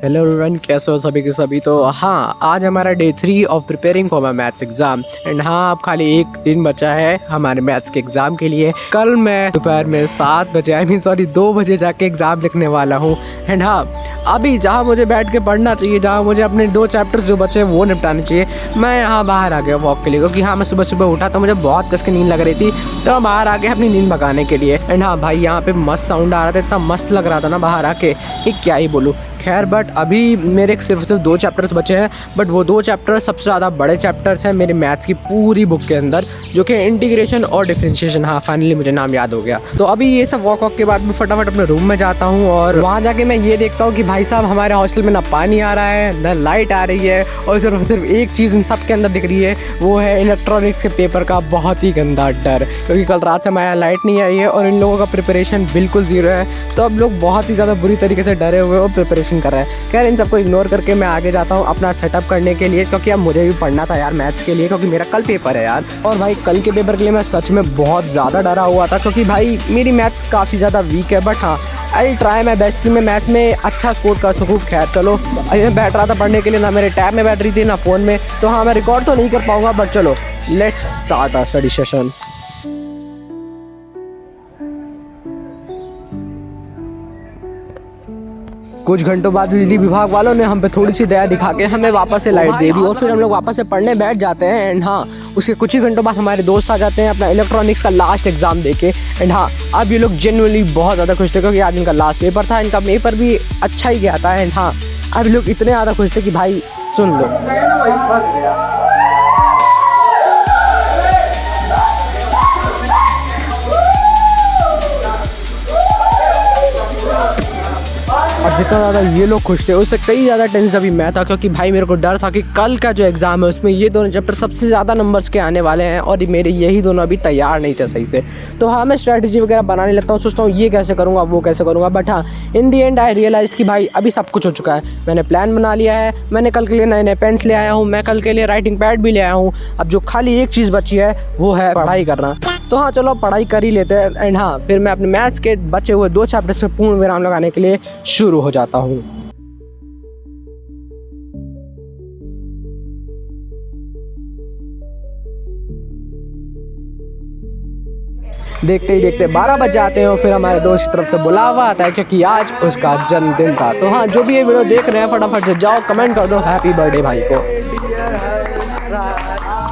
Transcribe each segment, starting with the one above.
Hello everyone, कैसे हो सभी के सभी। तो हाँ, आज हमारा day 3 of preparing for my maths exam. And हाँ, अब खाली एक दिन बचा है हमारे मैथ्स के एग्ज़ाम के लिए। कल मैं दोपहर में 7 बजे 2 बजे जाके एग्ज़ाम लिखने वाला हूँ। एंड हाँ, अभी जहाँ मुझे बैठ के पढ़ना चाहिए, जहाँ मुझे अपने 2 चैप्टर्स जो बचे वो निपटाने चाहिए, मैं यहाँ बाहर आ गया वॉक के लिए। क्योंकि हाँ, मैं सुबह सुबह उठा तो मुझे बहुत कस के नींद लग रही थी, तो मैं बाहर आ गया अपनी नींद भगाने के लिए। एंड हाँ भाई, यहाँ पे मस्त साउंड आ रहा था, इतना मस्त लग रहा था ना बाहर आके, ये क्या ही बोलूँ। खैर, बट अभी मेरे सिर्फ 2 चैप्टर्स बचे हैं। बट वो 2 चैप्टर सबसे ज़्यादा बड़े चैप्टर्स हैं मेरे मैथ्स की पूरी बुक के अंदर, जो कि इंटीग्रेशन और डिफरेंशिएशन। हाँ, फाइनली मुझे नाम याद हो गया। तो अभी ये सब वॉक के बाद मैं फटाफट अपने रूम में जाता हूँ और वहाँ जाके मैं ये देखता हूँ कि भाई साहब, हमारे हॉस्टल में ना पानी आ रहा है ना लाइट आ रही है, और सिर्फ एक चीज़ इन सब के अंदर दिख रही है, वो है इलेक्ट्रॉनिक्स के पेपर का बहुत ही गंदा डर। क्योंकि कल रात से हमारे लाइट नहीं आई है और इन लोगों का प्रिपरेशन बिल्कुल ज़ीरो है, तो अब लोग बहुत ही ज़्यादा बुरी तरीके से डरे हुए और प्रिपरेशन कर रहे हैं। खैर, इन सबको इग्नोर करके मैं आगे जाता हूँ अपना सेटअप करने के लिए, क्योंकि अब मुझे भी पढ़ना था यार मैथ्स के लिए, क्योंकि मेरा कल पेपर है यार। और भाई, कल के पेपर के लिए मैं सच में बहुत ज़्यादा डरा हुआ था, क्योंकि भाई मेरी मैथ्स काफ़ी ज़्यादा वीक है। बट हाँ, आई ट्राई माई बेस्ट कि मैं मैथ्स में अच्छा स्कोर कर सकूँ। खैर चलो, अभी मैं बैठ रहा था पढ़ने के लिए, ना मेरे टैब में बैठ रही थी ना फ़ोन में, तो हाँ, मैं रिकॉर्ड तो नहीं कर पाऊँगा। बट चलो, let's start our study session. कुछ घंटों बाद बिजली विभाग वालों ने हम पे थोड़ी सी दया दिखा के हमें वापस से लाइट दे दी, और फिर हम लोग वापस से पढ़ने बैठ जाते हैं। एंड हाँ, उसके कुछ ही घंटों बाद हमारे दोस्त आ जाते हैं अपना इलेक्ट्रॉनिक्स का लास्ट एग्जाम देके। एंड हाँ, अब ये लोग जेन्युइनली बहुत ज़्यादा खुश थे, क्योंकि आज इनका लास्ट पेपर था। इनका पेपर भी अच्छा ही गया था। एंड हाँ, अब लोग इतने ज़्यादा खुश थे कि भाई सुन लो, और जितना ज़्यादा ये लोग खुश थे, उससे कई ज़्यादा टेंशन अभी मैं था। क्योंकि भाई मेरे को डर था कि कल का जो एग्ज़ाम है उसमें ये दोनों चैप्टर सबसे ज़्यादा नंबर्स के आने वाले हैं, और मेरे यही दोनों अभी तैयार नहीं थे सही से। तो हाँ, मैं स्ट्रैटेजी वगैरह बनाने लगता हूँ, सोचता हूँ ये कैसे करूँगा वो कैसे करूँगा। बट हाँ, इन दी एंड आई रियलाइज़ कि भाई अभी सब कुछ हो चुका है। मैंने प्लान बना लिया है, मैंने कल के लिए नए नए पेन्स ले आया हूँ, मैं कल के लिए राइटिंग पैड भी ले आया हूँ। अब जो खाली एक चीज़ बची है वो है पढ़ाई करना। तो हाँ, चलो पढ़ाई कर ही लेते हैं। एंड हाँ, फिर मैं अपने मैथ्स के बचे हुए 2 चैप्टर्स में पूर्ण विराम लगाने के लिए शुरू हो जाता हूँ। देखते ही देखते 12 बज जाते हैं, और फिर हमारे दोस्त की तरफ से बुलावा आता है, क्योंकि आज उसका जन्मदिन था। तो हाँ, जो भी ये वीडियो देख रहे हैं, फटाफट से जाओ कमेंट कर दो हैप्पी बर्थडे भाई को।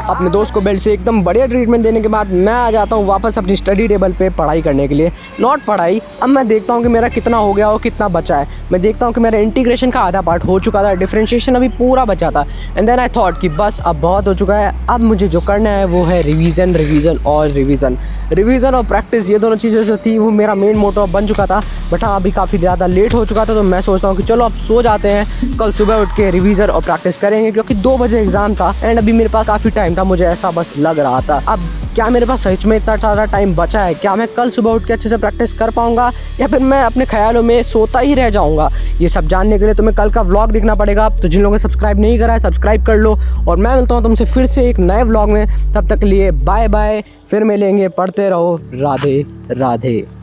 अपने दोस्त को बेल्ट से एकदम बढ़िया ट्रीटमेंट देने के बाद मैं आ जाता हूँ वापस अपनी स्टडी टेबल पे पढ़ाई करने के लिए। नॉट पढ़ाई, अब मैं देखता हूँ कि मेरा कितना हो गया और कितना बचा है। मैं देखता हूँ कि मेरा इंटीग्रेशन का आधा पार्ट हो चुका था, डिफरेंशिएशन अभी पूरा बचा था। एंड देन आई थॉट कि बस अब बहुत हो चुका है, अब मुझे जो करना है वो है रिवीजन, रिवीजन और रिवीजन। रिवीजन और प्रैक्टिस, ये दोनों चीज़ें जो थी वो मेरा मेन मोटो बन चुका था। बट हाँ, अभी काफ़ी ज़्यादा लेट हो चुका था, तो मैं सोचता हूँ कि चलो अब सो जाते हैं, कल सुबह उठ के रिवीजन और प्रैक्टिस करेंगे। क्योंकि 2 बजे एग्ज़ाम था एंड अभी मेरे पास काफ़ी टाइम था, मुझे ऐसा बस लग रहा था। अब क्या मेरे पास सच में इतना ज़्यादा टाइम बचा है? क्या मैं कल सुबह उठ के अच्छे से प्रैक्टिस कर पाऊंगा, या फिर मैं अपने ख्यालों में सोता ही रह जाऊंगा? ये सब जानने के लिए तुम्हें कल का व्लॉग देखना पड़ेगा। तो जिन लोगों ने सब्सक्राइब नहीं करा है, सब्सक्राइब कर लो। और मैं मिलता हूँ तुमसे फिर से एक नए व्लॉग में, तब तक के लिए बाय बाय। फिर मिलेंगे, पढ़ते रहो। राधे राधे।